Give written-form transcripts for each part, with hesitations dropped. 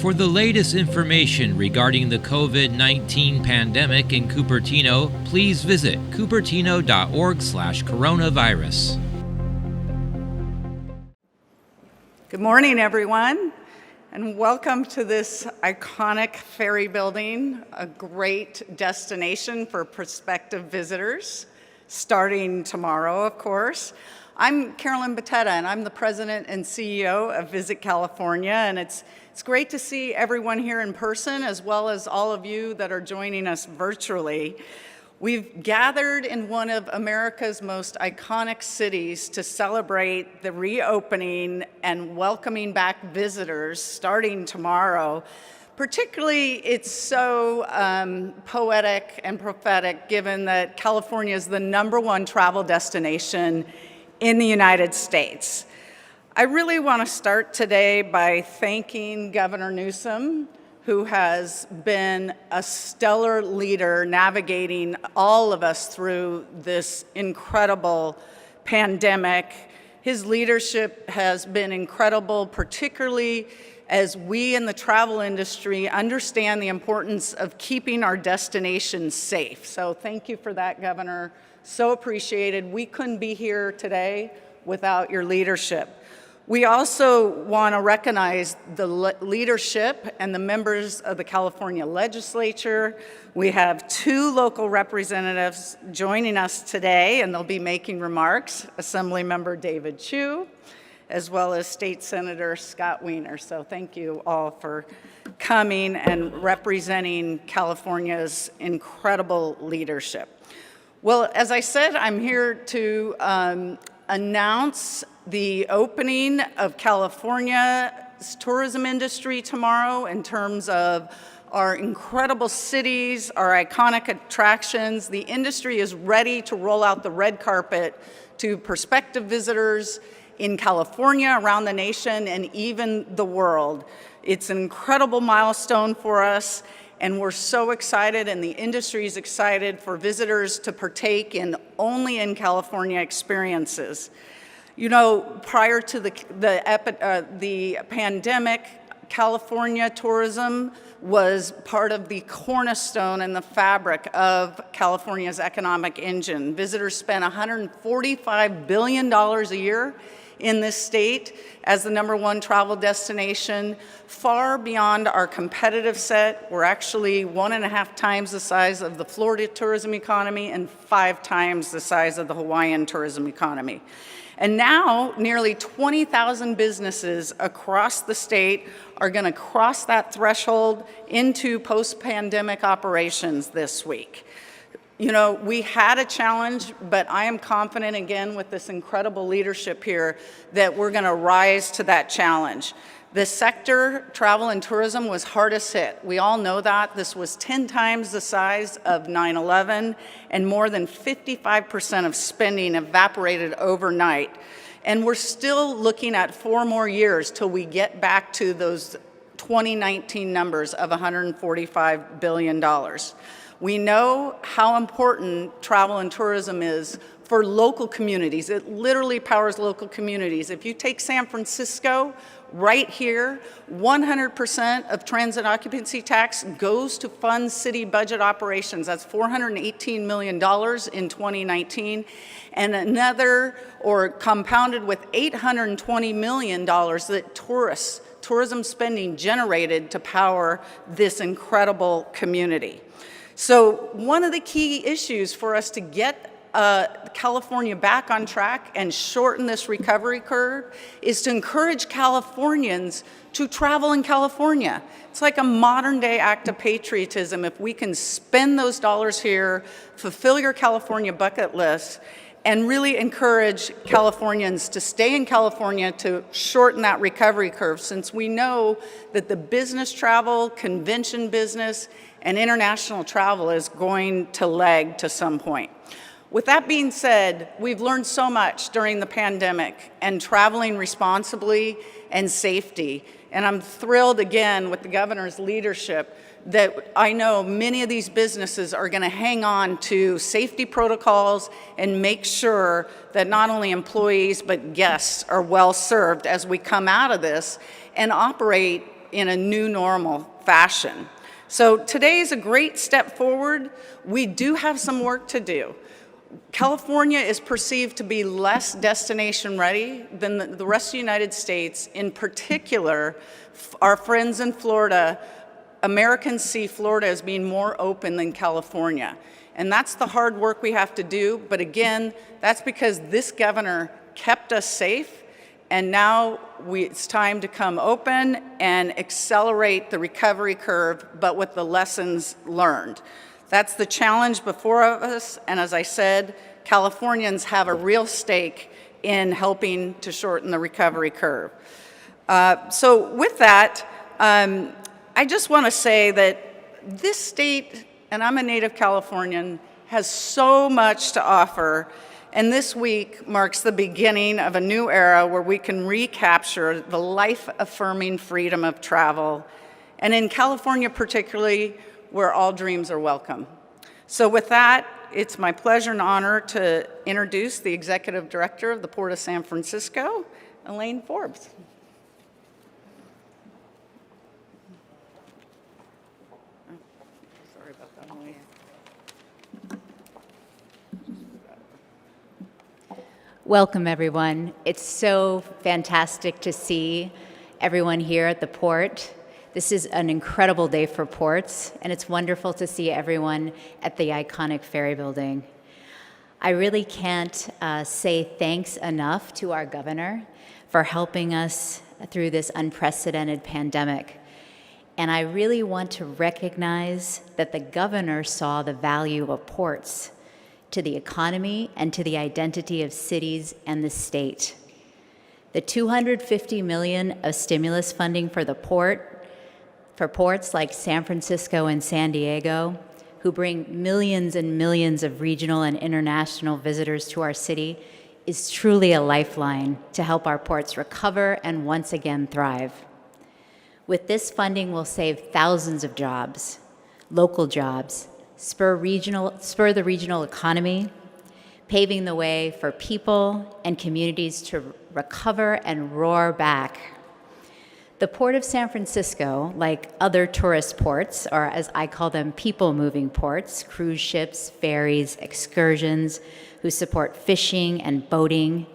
For the latest information regarding the COVID-19 pandemic in Cupertino, please visit cupertino.org/coronavirus. Good morning, everyone, and welcome to this iconic ferry building, a great destination for prospective visitors, starting tomorrow, of course. I'm Carolyn Batetta, and I'm the president and CEO of Visit California, and it's great to see everyone here in person, as well as all of you that are joining us virtually. We've gathered in one of America's most iconic cities to celebrate the reopening and welcoming back visitors starting tomorrow. Particularly, it's so poetic and prophetic, given that California is the #1 travel destination in the United States. I really want to start today by thanking Governor Newsom, who has been a stellar leader navigating all of us through this incredible pandemic. His leadership has been incredible, particularly as we in the travel industry understand the importance of keeping our destinations safe. So thank you for that, Governor. So appreciated. We couldn't be here today without your leadership. We also want to recognize the leadership and the members of the California legislature. We have 2 local representatives joining us today, and they'll be making remarks, Assemblymember David Chu, as well as State Senator Scott Weiner. So thank you all for coming and representing California's incredible leadership. Well, as I said, I'm here to announce the opening of California's tourism industry tomorrow in terms of our incredible cities, our iconic attractions. The industry is ready to roll out the red carpet to prospective visitors in California, around the nation, and even the world. It's an incredible milestone for us, and we're so excited, and the industry is excited for visitors to partake in only in California experiences. You know, prior to the pandemic, California tourism was part of the cornerstone and the fabric of California's economic engine. Visitors spent $145 billion a year in this state as the #1 travel destination, far beyond our competitive set. We're actually 1.5 times the size of the Florida tourism economy and 5 times the size of the Hawaiian tourism economy. And now, nearly 20,000 businesses across the state are going to cross that threshold into post-pandemic operations this week. You know, we had a challenge, but I am confident, again, with this incredible leadership here, that we're going to rise to that challenge. The sector, travel and tourism, was hardest hit. We all know that. This was 10 times the size of 9/11, and more than 55% of spending evaporated overnight. And we're still looking at 4 more years till we get back to those 2019 numbers of $145 billion. We know how important travel and tourism is for local communities. It literally powers local communities. If you take San Francisco, right here, 100% of transit occupancy tax goes to fund city budget operations. That's $418 million in 2019, and another, or compounded with $820 million that tourism spending generated to power this incredible community. So one of the key issues for us to get California back on track and shorten this recovery curve is to encourage Californians to travel in California. It's like a modern day act of patriotism if we can spend those dollars here, fulfill your California bucket list, and really encourage Californians to stay in California to shorten that recovery curve, since we know that the business travel, convention business, and international travel is going to lag to some point. With that being said, we've learned so much during the pandemic and traveling responsibly and safety. And I'm thrilled again with the governor's leadership that I know many of these businesses are going to hang on to safety protocols and make sure that not only employees but guests are well served as we come out of this and operate in a new normal fashion. So today is a great step forward. We do have some work to do. California is perceived to be less destination ready than the rest of the United States. In particular, our friends in Florida, Americans see Florida as being more open than California. And that's the hard work we have to do. But again, that's because this governor kept us safe. And now it's time to come open and accelerate the recovery curve, but with the lessons learned. That's the challenge before us, and as I said, Californians have a real stake in helping to shorten the recovery curve. So with that, I just want to say that this state, and I'm a native Californian, has so much to offer, and this week marks the beginning of a new era where we can recapture the life-affirming freedom of travel, and in California particularly, where all dreams are welcome. So with that, it's my pleasure and honor to introduce the Executive Director of the Port of San Francisco, Elaine Forbes. Sorry about that, Elaine. Welcome, everyone. It's so fantastic to see everyone here at the port. This is an incredible day for ports, and it's wonderful to see everyone at the iconic ferry building. I really can't say thanks enough to our governor for helping us through this unprecedented pandemic. And I really want to recognize that the governor saw the value of ports to the economy and to the identity of cities and the state. The $250 million of stimulus funding for the port, for ports like San Francisco and San Diego, who bring millions and millions of regional and international visitors to our city, is truly a lifeline to help our ports recover and once again thrive. With this funding, we'll save thousands of jobs, local jobs, spur the regional economy, paving the way for people and communities to recover and roar back. The Port of San Francisco, like other tourist ports, or as I call them, people-moving ports, cruise ships, ferries, excursions, who support fishing and boating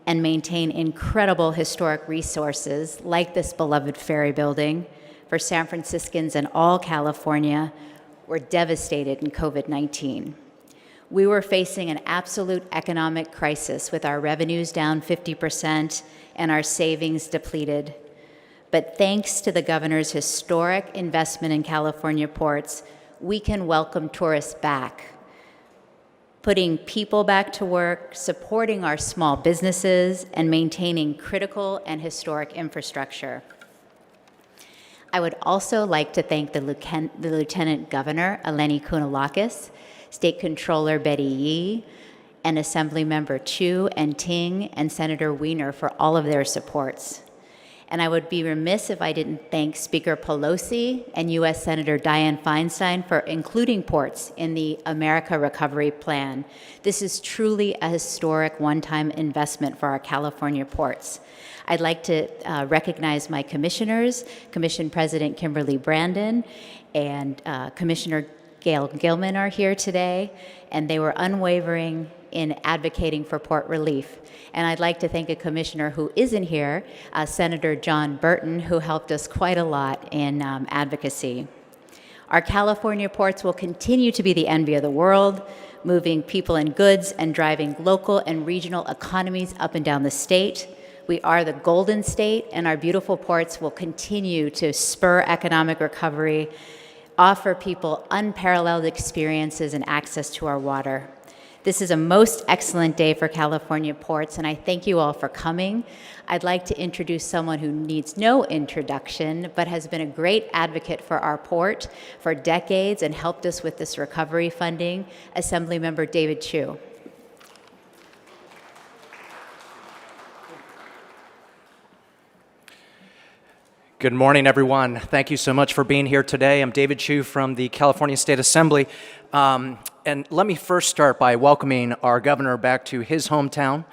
and maintain incredible historic resources like this beloved ferry building for San Franciscans and all California, were devastated in COVID-19. We were facing an absolute economic crisis with our revenues down 50% and our savings depleted. But thanks to the governor's historic investment in California ports, we can welcome tourists back, putting people back to work, supporting our small businesses, and maintaining critical and historic infrastructure. I would also like to thank the Lieutenant Governor, Eleni Kounalakis, State Controller Betty Yee, and Assemblymember Chu and Ting, and Senator Weiner for all of their supports. And I would be remiss if I didn't thank Speaker Pelosi and U.S. Senator Dianne Feinstein for including ports in the America Recovery Plan. This is truly a historic one-time investment for our California ports. I'd like to recognize my commissioners, Commission President Kimberly Brandon and Commissioner Gail Gilman are here today, and they were unwavering in advocating for port relief. And I'd like to thank a commissioner who isn't here, Senator John Burton, who helped us quite a lot in advocacy. Our California ports will continue to be the envy of the world, moving people and goods and driving local and regional economies up and down the state. We are the Golden State, and our beautiful ports will continue to spur economic recovery, offer people unparalleled experiences and access to our water. This is a most excellent day for California ports, and I thank you all for coming. I'd like to introduce someone who needs no introduction, but has been a great advocate for our port for decades and helped us with this recovery funding, Assemblymember David Chu. Good morning, everyone. Thank you so much for being here today. I'm David Chu from the California State Assembly. And let me first start by welcoming our governor back to his hometown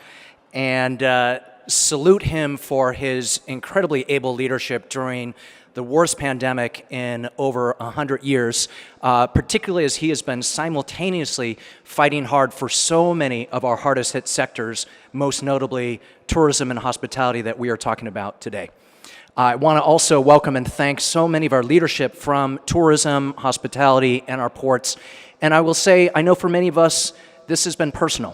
and salute him for his incredibly able leadership during the worst pandemic in over 100 years, particularly as he has been simultaneously fighting hard for so many of our hardest hit sectors, most notably tourism and hospitality that we are talking about today. I want to also welcome and thank so many of our leadership from tourism, hospitality, and our ports. And I will say, I know for many of us, this has been personal.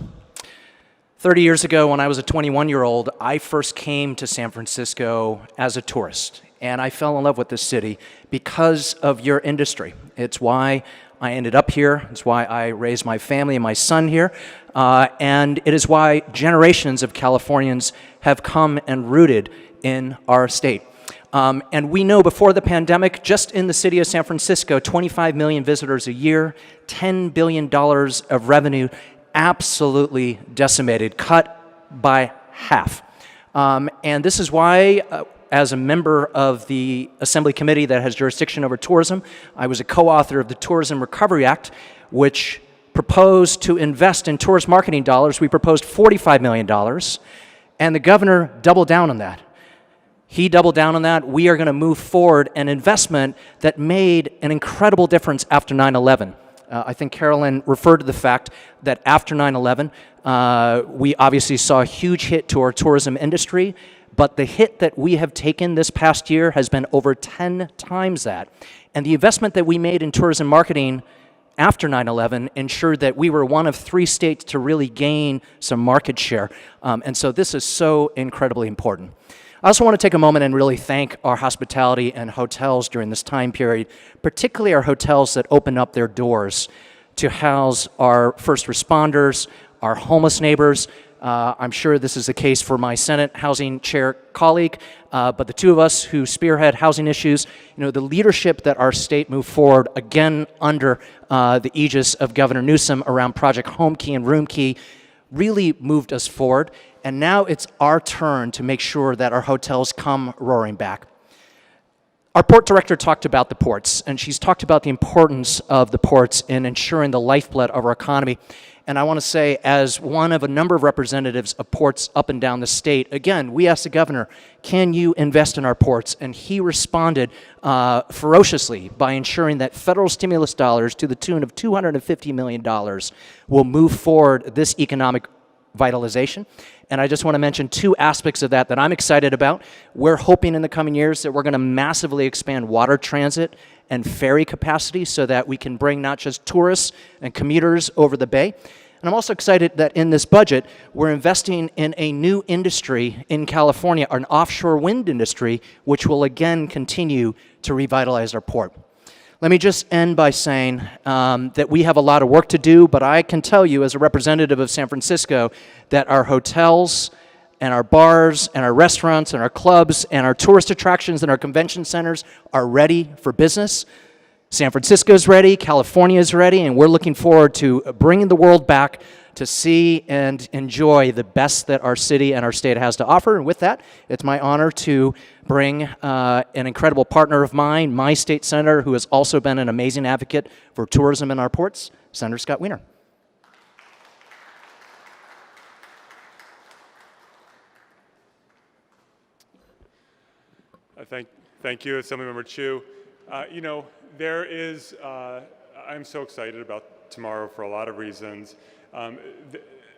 30 years ago, when I was a 21-year-old, I first came to San Francisco as a tourist, and I fell in love with this city because of your industry. It's why I ended up here. It's why I raised my family and my son here, and it is why generations of Californians have come and rooted in our state. And we know before the pandemic, just in the city of San Francisco, 25 million visitors a year, $10 billion of revenue, absolutely decimated, cut by half. And this is why, as a member of the Assembly Committee that has jurisdiction over tourism, I was a co-author of the Tourism Recovery Act, which proposed to invest in tourist marketing dollars. We proposed $45 million, and the governor doubled down on that. He doubled down on that. We are going to move forward an investment that made an incredible difference after 9/11. I think Carolyn referred to the fact that after 9/11, we obviously saw a huge hit to our tourism industry, but the hit that we have taken this past year has been over 10 times that. And the investment that we made in tourism marketing after 9/11 ensured that we were one of 3 states to really gain some market share. And so this is so incredibly important. I also want to take a moment and really thank our hospitality and hotels during this time period, particularly our hotels that opened up their doors to house our first responders, our homeless neighbors. I'm sure this is the case for my Senate Housing Chair colleague, but the two of us who spearhead housing issues, the leadership that our state moved forward, again under the aegis of Governor Newsom around Project Home Key and Room Key, really moved us forward. And now it's our turn to make sure that our hotels come roaring back. Our port director talked about the ports, and she's talked about the importance of the ports in ensuring the lifeblood of our economy. And I want to say, as one of a number of representatives of ports up and down the state, again, we asked the governor, can you invest in our ports? And he responded ferociously by ensuring that federal stimulus dollars to the tune of $250 million will move forward this economic vitalization. And I just want to mention 2 aspects of that I'm excited about. We're hoping in the coming years that we're going to massively expand water transit and ferry capacity so that we can bring not just tourists and commuters over the bay. And I'm also excited that in this budget, we're investing in a new industry in California, an offshore wind industry, which will again continue to revitalize our port. Let me just end by saying that we have a lot of work to do, but I can tell you as a representative of San Francisco that our hotels and our bars and our restaurants and our clubs and our tourist attractions and our convention centers are ready for business. San Francisco's ready, California's ready, and we're looking forward to bringing the world back to see and enjoy the best that our city and our state has to offer. And with that, it's my honor to bring an incredible partner of mine, my state senator, who has also been an amazing advocate for tourism in our ports, Senator Scott Weiner. Thank you, Assemblymember Chu. I'm so excited about tomorrow for a lot of reasons.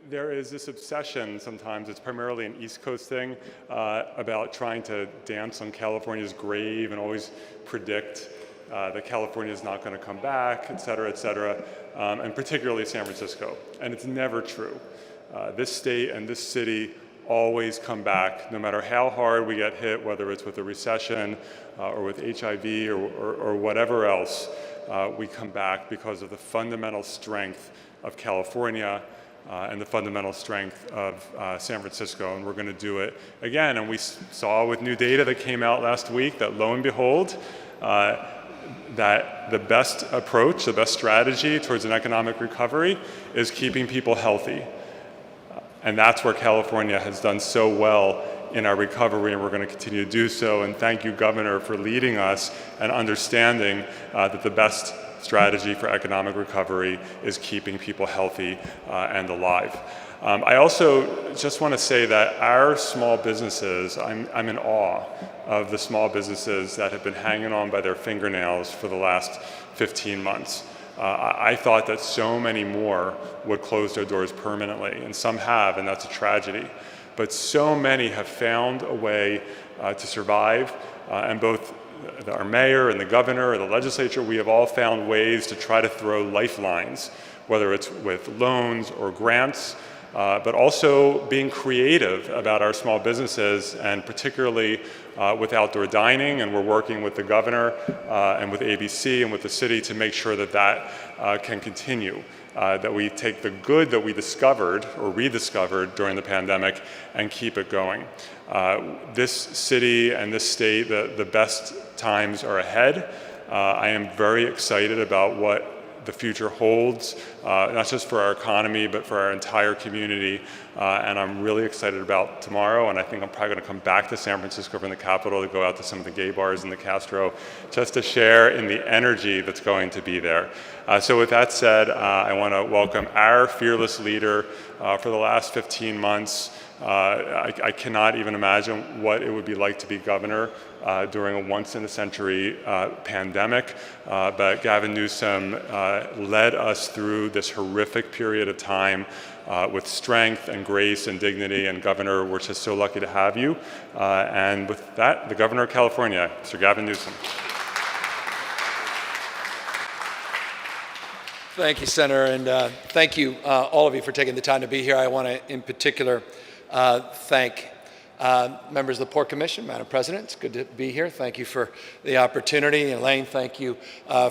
There is this obsession sometimes, it's primarily an East Coast thing, about trying to dance on California's grave and always predict that California is not going to come back, et cetera, and particularly San Francisco. And it's never true. This state and this city always come back, no matter how hard we get hit, whether it's with a recession or with HIV or whatever else, we come back because of the fundamental strength of California and the fundamental strength of San Francisco, and we're going to do it again. And we saw with new data that came out last week that, lo and behold, that the best approach, the best strategy towards an economic recovery is keeping people healthy. And that's where California has done so well in our recovery, and we're going to continue to do so. And thank you, Governor, for leading us and understanding that the best strategy for economic recovery is keeping people healthy and alive. I also just want to say that our small businesses, I'm in awe of the small businesses that have been hanging on by their fingernails for the last 15 months. I thought that so many more would close their doors permanently, and some have, and that's a tragedy. But so many have found a way to survive, and both our mayor and the governor and the legislature, we have all found ways to try to throw lifelines, whether it's with loans or grants, but also being creative about our small businesses, and particularly with outdoor dining. And we're working with the governor and with ABC and with the city to make sure that that can continue. That we take the good that we discovered or rediscovered during the pandemic and keep it going. This city and this state, the best times are ahead. I am very excited about what the future holds, not just for our economy, but for our entire community. And I'm really excited about tomorrow, and I think I'm probably gonna come back to San Francisco from the Capitol to go out to some of the gay bars in the Castro, just to share in the energy that's going to be there. So with that said, I wanna welcome our fearless leader for the last 15 months. I cannot even imagine what it would be like to be governor during a once-in-a-century pandemic, but Gavin Newsom led us through this horrific period of time with strength and grace and dignity, and Governor, we're just so lucky to have you. And with that, the Governor of California, Mr. Gavin Newsom. Thank you, Senator, and thank you, all of you, for taking the time to be here. I want to, in particular, thank members of the Port Commission. Madam President, it's good to be here. Thank you for the opportunity. Elaine, thank you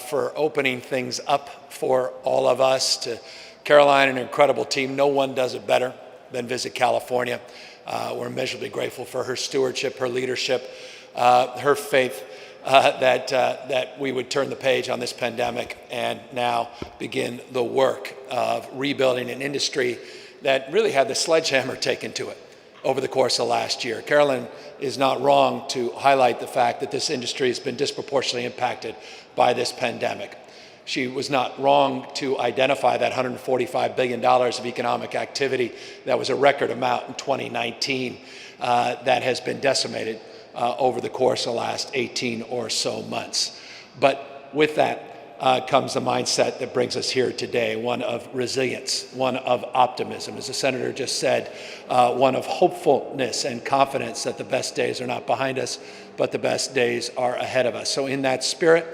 for opening things up for all of us. To Caroline and her incredible team, no one does it better than Visit California. We're immeasurably grateful for her stewardship, her leadership, her faith that we would turn the page on this pandemic and now begin the work of rebuilding an industry that really had the sledgehammer taken to it over the course of last year. Carolyn is not wrong to highlight the fact that this industry has been disproportionately impacted by this pandemic. She was not wrong to identify that $145 billion of economic activity that was a record amount in 2019 that has been decimated over the course of the last 18 or so months. But with that comes the mindset that brings us here today, one of resilience, one of optimism, as the Senator just said, one of hopefulness and confidence that the best days are not behind us, but the best days are ahead of us. So in that spirit,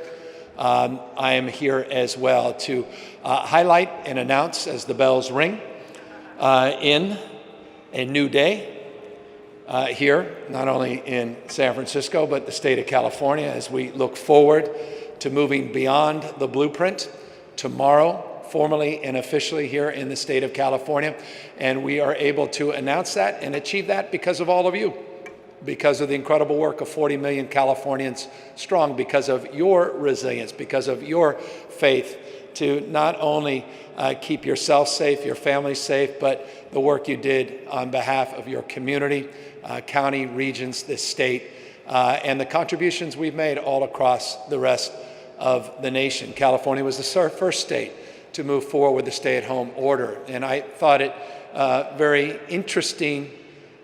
I am here as well to highlight and announce, as the bells ring, in a new day here, not only in San Francisco, but the state of California, as we look forward to moving beyond the blueprint tomorrow, formally and officially here in the state of California. And we are able to announce that and achieve that because of all of you, because of the incredible work of 40 million Californians strong, because of your resilience, because of your faith to not only keep yourself safe, your family safe, but the work you did on behalf of your community, county, regions, this state, and the contributions we've made all across the rest of the nation. California was the first state to move forward with the stay-at-home order, and I thought it very interesting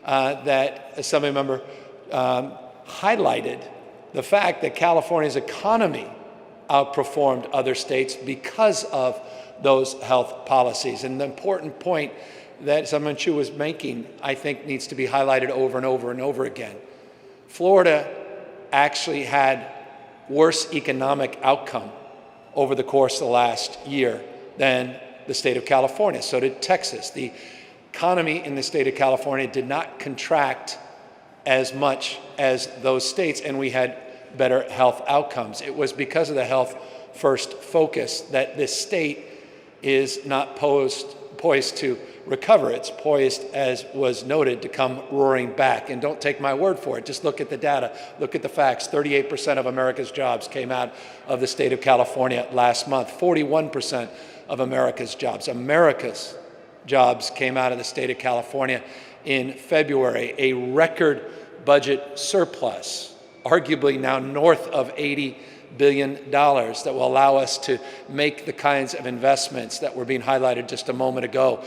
that a Assembly member highlighted the fact that California's economy outperformed other states because of those health policies. And the important point that Senator Chu was making, I think, needs to be highlighted over and over and over again. Florida actually had worse economic outcome over the course of the last year than the state of California. So did Texas. The economy in the state of California did not contract as much as those states, and we had better health outcomes. It was because of the health first focus that this state is not poised to recover. It's poised, as was noted, to come roaring back. And don't take my word for it. Just look at the data. Look at the facts. 38% of America's jobs came out of the state of California last month. 41% of America's jobs came out of the state of California in February. A record budget surplus arguably now north of $80 billion that will allow us to make the kinds of investments that were being highlighted just a moment ago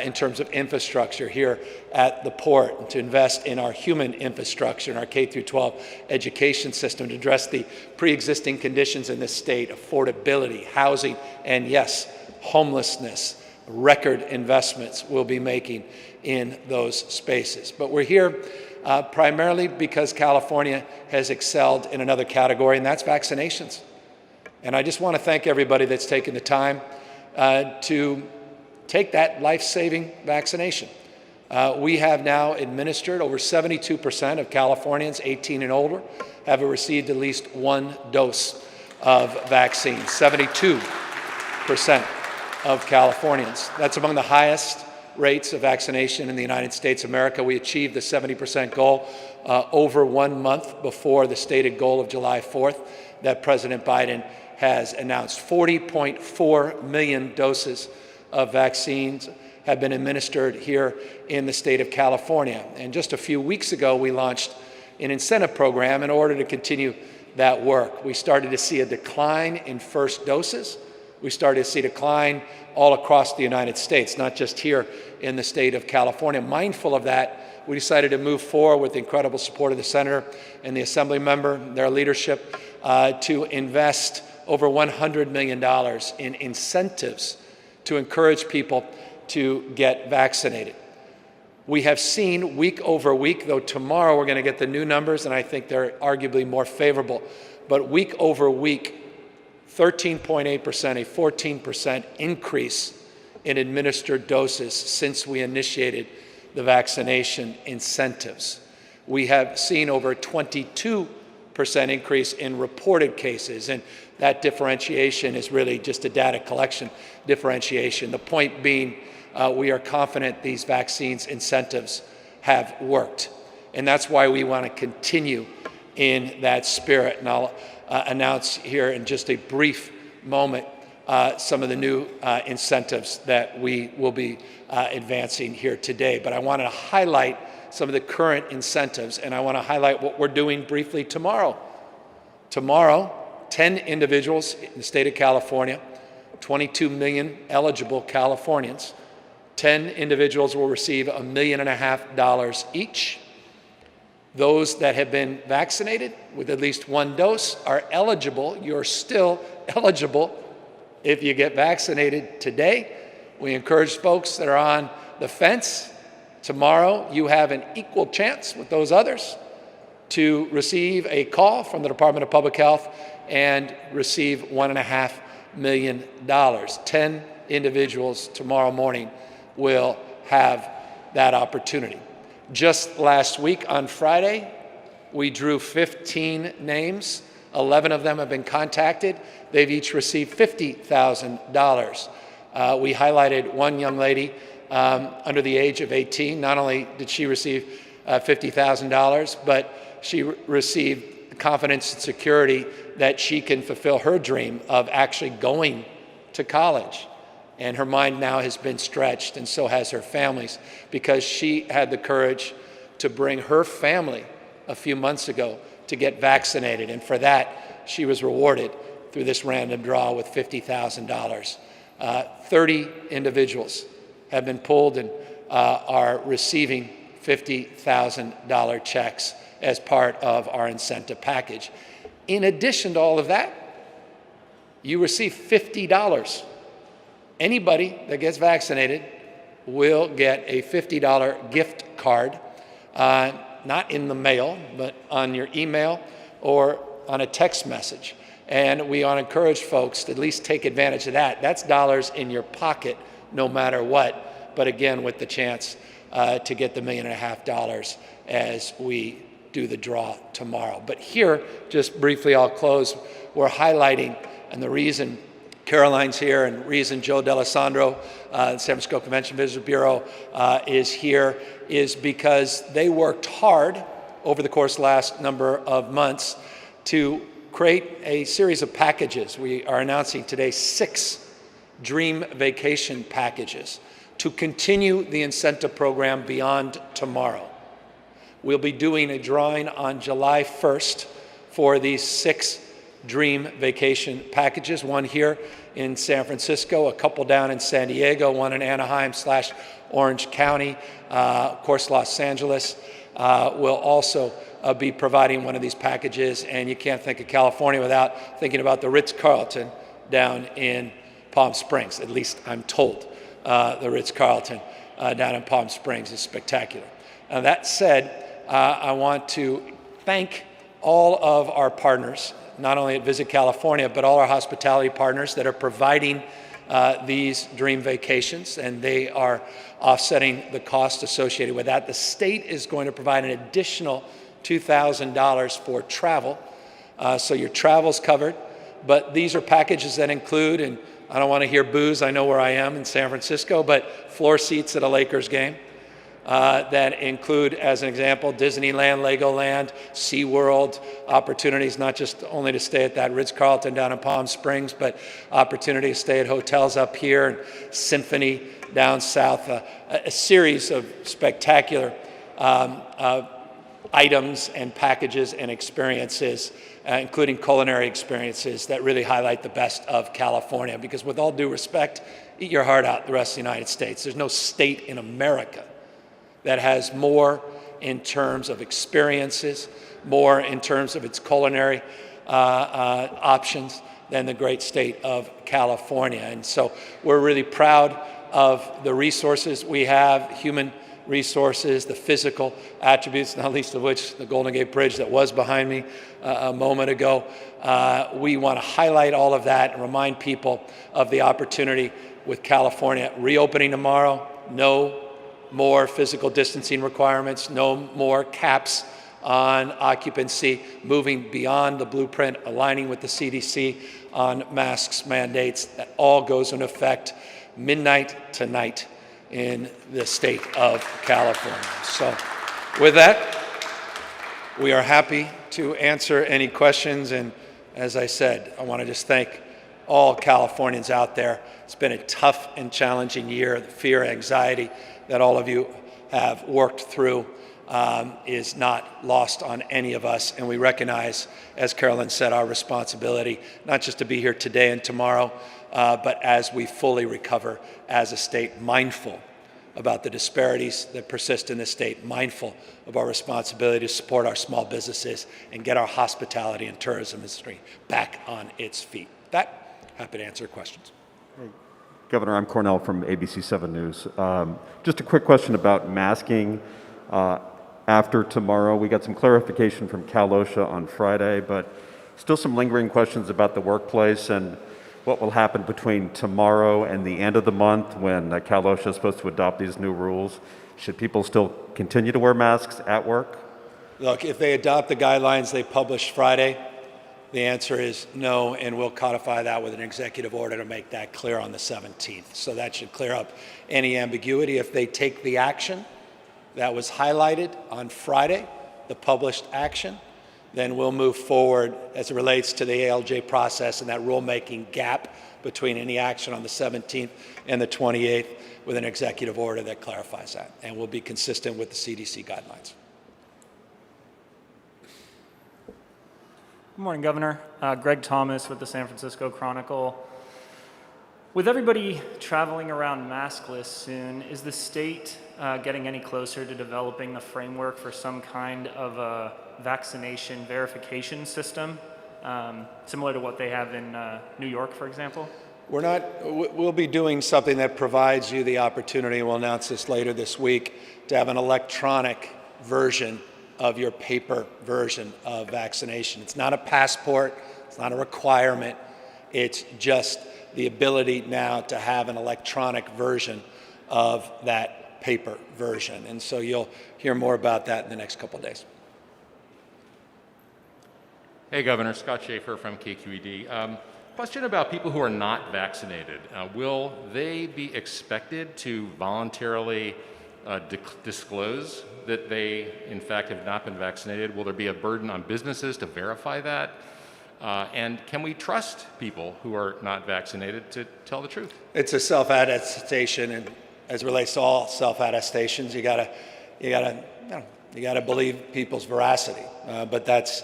in terms of infrastructure here at the port, and to invest in our human infrastructure, in our K-12 education system, to address the pre-existing conditions in this state, affordability, housing, and yes, homelessness. Record investments we'll be making in those spaces. But we're here primarily because California has excelled in another category, and that's vaccinations. And I just want to thank everybody that's taken the time to take that life-saving vaccination. We have now administered over 72% of Californians 18 and older have received at least one dose of vaccine, 72% of Californians. That's among the highest rates of vaccination in the United States of America. We achieved the 70% goal over 1 month before the stated goal of July 4th that President Biden has announced. 40.4 million doses of vaccines have been administered here in the state of California. And just a few weeks ago, we launched an incentive program in order to continue that work. We started to see a decline in first doses. We started to see a decline all across the United States, not just here in the state of California. Mindful of that, we decided to move forward with the incredible support of the senator and the assembly member, their leadership, to invest over $100 million in incentives to encourage people to get vaccinated. We have seen week over week, though tomorrow we're going to get the new numbers, and I think they're arguably more favorable, but week over week, 13.8%, a 14% increase in administered doses since we initiated the vaccination incentives. We have seen over a 22% increase in reported cases, and that differentiation is really just a data collection differentiation. The point being, we are confident these vaccines incentives have worked, and that's why we want to continue in that spirit. And I'll announce here in just a brief moment some of the new incentives that we will be advancing here today. But I want to highlight some of the current incentives, and I want to highlight what we're doing briefly tomorrow. Tomorrow, 10 individuals in the state of California, 22 million eligible Californians, 10 individuals will receive $1.5 million each. Those that have been vaccinated with at least one dose are eligible. You're still eligible if you get vaccinated today. We encourage folks that are on the fence. Tomorrow, you have an equal chance with those others to receive a call from the Department of Public Health and receive $1.5 million. 10 individuals tomorrow morning will have that opportunity. Just last week on Friday, we drew 15 names. 11 of them have been contacted. They've each received $50,000. We highlighted one young lady under the age of 18. Not only did she receive $50,000, but she received confidence and security that she can fulfill her dream of actually going to college. And her mind now has been stretched, and so has her family's, because she had the courage to bring her family a few months ago to get vaccinated. And for that, she was rewarded through this random draw with $50,000. 30 individuals have been pulled and are receiving $50,000 checks as part of our incentive package. In addition to all of that, you receive $50. Anybody that gets vaccinated will get a $50 gift card, not in the mail, but on your email or on a text message. And we want to encourage folks to at least take advantage of that. That's dollars in your pocket no matter what, but again, with the chance to get the $1.5 million as we do the draw tomorrow. But here, just briefly, I'll close, we're highlighting, and the reason Caroline's here and reason Joe D'Alessandro, the San Francisco Convention Visitors Bureau, is here is because they worked hard over the course of the last number of months to create a series of packages. We are announcing today 6 Dream Vacation packages to continue the incentive program beyond tomorrow. We'll be doing a drawing on July 1st for these 6 dream vacation packages, one here in San Francisco, a couple down in San Diego, one in Anaheim/Orange County. Of course, Los Angeles will also be providing one of these packages, and you can't think of California without thinking about the Ritz-Carlton down in Palm Springs. At least I'm told the Ritz-Carlton down in Palm Springs is spectacular. Now, that said, I want to thank all of our partners, not only at Visit California, but all our hospitality partners that are providing these dream vacations, and they are offsetting the cost associated with that. The state is going to provide an additional $2,000 for travel, so your travel's covered. But these are packages that include, and I don't want to hear booze, I know where I am in San Francisco, but floor seats at a Lakers game. That include, as an example, Disneyland, Legoland, SeaWorld, opportunities not just only to stay at that Ritz-Carlton down in Palm Springs, but opportunity to stay at hotels up here, and Symphony down south, a series of spectacular items and packages and experiences, including culinary experiences that really highlight the best of California. Because with all due respect, eat your heart out the rest of the United States. There's no state in America that has more in terms of experiences, more in terms of its culinary options than the great state of California. And so we're really proud of the resources we have, human resources, the physical attributes, not least of which the Golden Gate Bridge that was behind me a moment ago. We want to highlight all of that and remind people of the opportunity with California reopening tomorrow. No more physical distancing requirements, no more caps on occupancy, moving beyond the blueprint, aligning with the CDC on masks mandates. That all goes into effect midnight tonight in the state of California. So with that, we are happy to answer any questions. And as I said, I want to just thank all Californians out there. It's been a tough and challenging year. The fear, anxiety that all of you have worked through is not lost on any of us. And we recognize, as Carolyn said, our responsibility, not just to be here today and tomorrow, but as we fully recover as a state, mindful about the disparities that persist in the state, mindful of our responsibility to support our small businesses and get our hospitality and tourism industry back on its feet. With that, happy to answer questions. Governor, I'm Cornell from ABC 7 News. Just a quick question about masking after tomorrow. We got some clarification from Cal OSHA on Friday, but still some lingering questions about the workplace and what will happen between tomorrow and the end of the month when Cal OSHA is supposed to adopt these new rules. Should people still continue to wear masks at work? Look, if they adopt the guidelines they published Friday, the answer is no, and we'll codify that with an executive order to make that clear on the 17th. So that should clear up any ambiguity. If they take the action that was highlighted on Friday, the published action, then we'll move forward as it relates to the ALJ process and that rulemaking gap between any action on the 17th and the 28th with an executive order that clarifies that. And we'll be consistent with the CDC guidelines. Good morning, Governor. Greg Thomas with the San Francisco Chronicle. With everybody traveling around maskless soon, is the state getting any closer to developing the framework for some kind of a vaccination verification system, similar to what they have in New York, for example? We'll be doing something that provides you the opportunity, and we'll announce this later this week, to have an electronic version of your paper version of vaccination. It's not a passport, it's not a requirement, it's just the ability now to have an electronic version of that paper version. And so you'll hear more about that in the next couple of days. Hey, Governor, Scott Schaefer from KQED. Question about people who are not vaccinated. Will they be expected to voluntarily disclose that they, in fact, have not been vaccinated? Will there be a burden on businesses to verify that? And can we trust people who are not vaccinated to tell the truth? It's a self-attestation, and as it relates to all self-attestations, you gotta believe people's veracity. But that's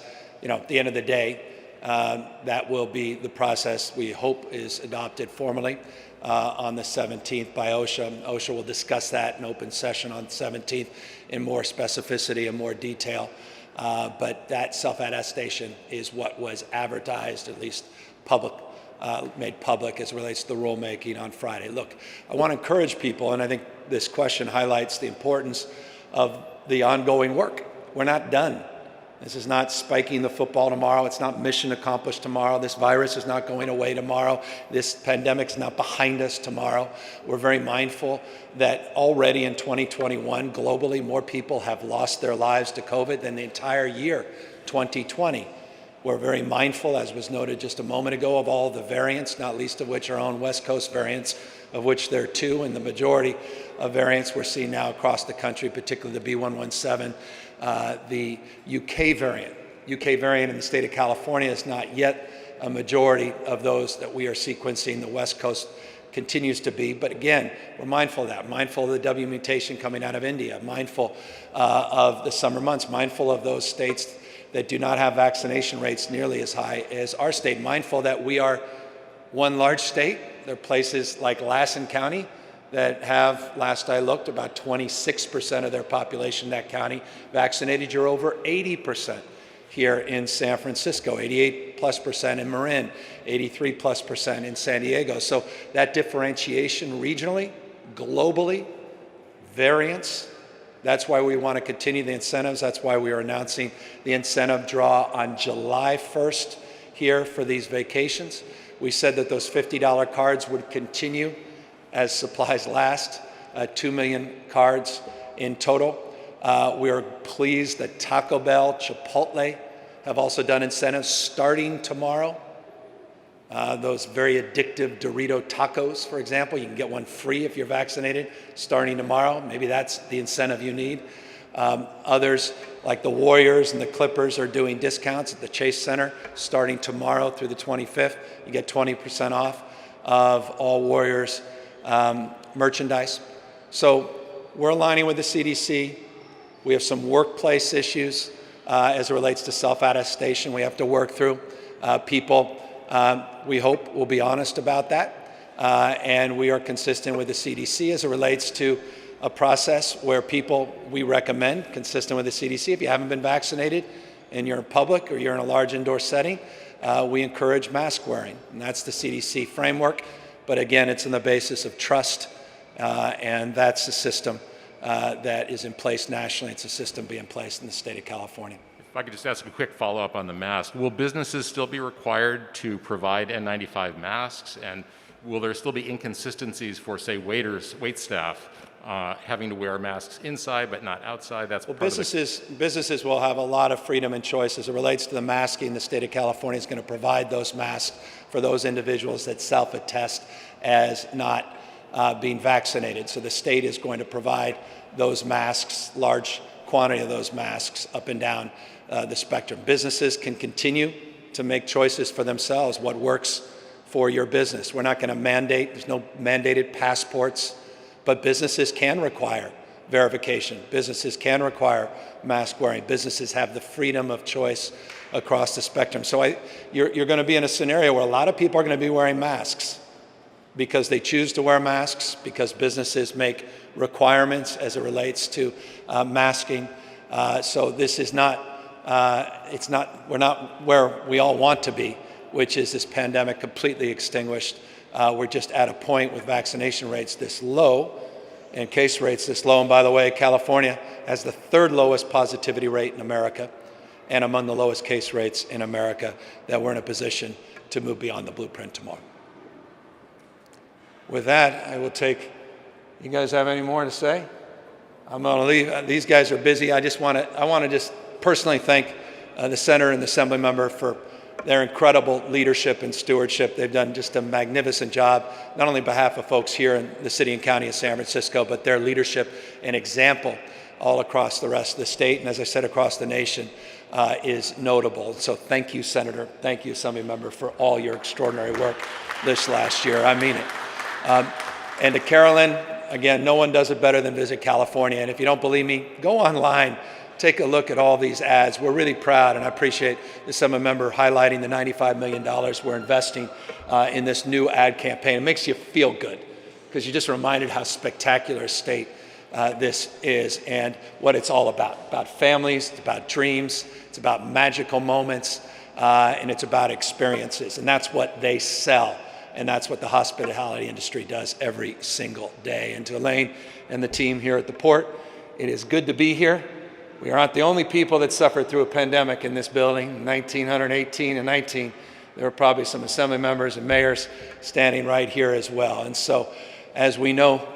at the end of the day, that will be the process we hope is adopted formally on the 17th by OSHA. OSHA will discuss that in open session on the 17th in more specificity and more detail. But that self-attestation is what was advertised, at least made public as it relates to the rulemaking on Friday. Look, I want to encourage people, and I think this question highlights the importance of the ongoing work. We're not done. This is not spiking the football tomorrow. It's not mission accomplished tomorrow. This virus is not going away tomorrow. This pandemic's not behind us tomorrow. We're very mindful that already in 2021, globally, more people have lost their lives to COVID than the entire year, 2020. We're very mindful, as was noted just a moment ago, of all the variants, not least of which our own West Coast variants, of which there are 2, and the majority of variants we're seeing now across the country, particularly the B117. The UK variant in the state of California is not yet a majority of those that we are sequencing. The West Coast continues to be, but again, we're mindful of that, mindful of the W mutation coming out of India, mindful of the summer months, mindful of those states that do not have vaccination rates nearly as high as our state, mindful that we are one large state. There are places like Lassen County that have, last I looked, about 26% of their population in that county vaccinated. You're over 80% here in San Francisco, 88+% in Marin, 83+% in San Diego. So that differentiation regionally, globally, variance, that's why we want to continue the incentives. That's why we are announcing the incentive draw on July 1st here for these vacations. We said that those $50 cards would continue as supplies last, 2 million cards in total. We are pleased that Taco Bell, Chipotle have also done incentives starting tomorrow. Those very addictive Dorito tacos, for example, you can get one free if you're vaccinated starting tomorrow. Maybe that's the incentive you need. Others, like the Warriors and the Clippers, are doing discounts at the Chase Center starting tomorrow through the 25th. You get 20% off of all Warriors merchandise. So we're aligning with the CDC. We have some workplace issues as it relates to self-attestation we have to work through. People, we hope, will be honest about that. And we are consistent with the CDC as it relates to a process where people, we recommend, consistent with the CDC, if you haven't been vaccinated and you're in public or you're in a large indoor setting, we encourage mask wearing. And that's the CDC framework. But again, it's on the basis of trust, and that's the system that is in place nationally. It's a system being placed in the state of California. If I could just ask a quick follow-up on the mask. Will businesses still be required to provide N95 masks? And will there still be inconsistencies for, say, wait staff having to wear masks inside but not outside? That's well, businesses will have a lot of freedom and choice as it relates to the masking. The state of California is going to provide those masks for those individuals that self-attest as not being vaccinated. So the state is going to provide those masks, large quantity of those masks up and down the spectrum. Businesses can continue to make choices for themselves, what works for your business. We're not going to mandate, there's no mandated passports, but businesses can require verification. Businesses can require mask wearing. Businesses have the freedom of choice across the spectrum. So you're going to be in a scenario where a lot of people are going to be wearing masks because they choose to wear masks, because businesses make requirements as it relates to masking. So this is not, we're not where we all want to be, which is this pandemic completely extinguished. We're just at a point with vaccination rates this low and case rates this low. And by the way, California has the 3rd lowest positivity rate in America and among the lowest case rates in America, that we're in a position to move beyond the blueprint tomorrow. With that, I will take, you guys have any more to say? I'm going to leave. These guys are busy. I want to just personally thank the Senator and the Assembly member for their incredible leadership and stewardship. They've done just a magnificent job, not only on behalf of folks here in the city and county of San Francisco, but their leadership and example all across the rest of the state, and as I said, across the nation, is notable. So thank you, Senator. Thank you, Assembly member, for all your extraordinary work this last year. I mean it. And to Carolyn, again, no one does it better than Visit California. And if you don't believe me, go online take a look at all these ads. We're really proud, and I appreciate the Assembly member highlighting the $95 million we're investing in this new ad campaign. It makes you feel good because you're just reminded how spectacular a state this is and what it's all about families, it's about dreams, it's about magical moments, and it's about experiences. And that's what they sell, and that's what the hospitality industry does every single day. And to Elaine and the team here at the Port, it is good to be here. We aren't the only people that suffered through a pandemic in this building. In 1918 and 19, there were probably some Assembly members and mayors standing right here as well. And so, as we know,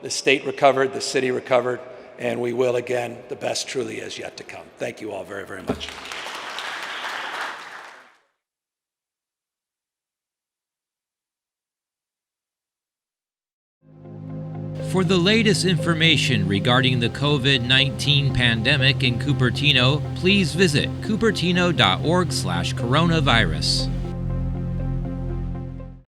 the state recovered, the city recovered, and we will again. The best truly is yet to come. Thank you all very, very much. For the latest information regarding the COVID-19 pandemic in Cupertino, please visit cupertino.org/coronavirus.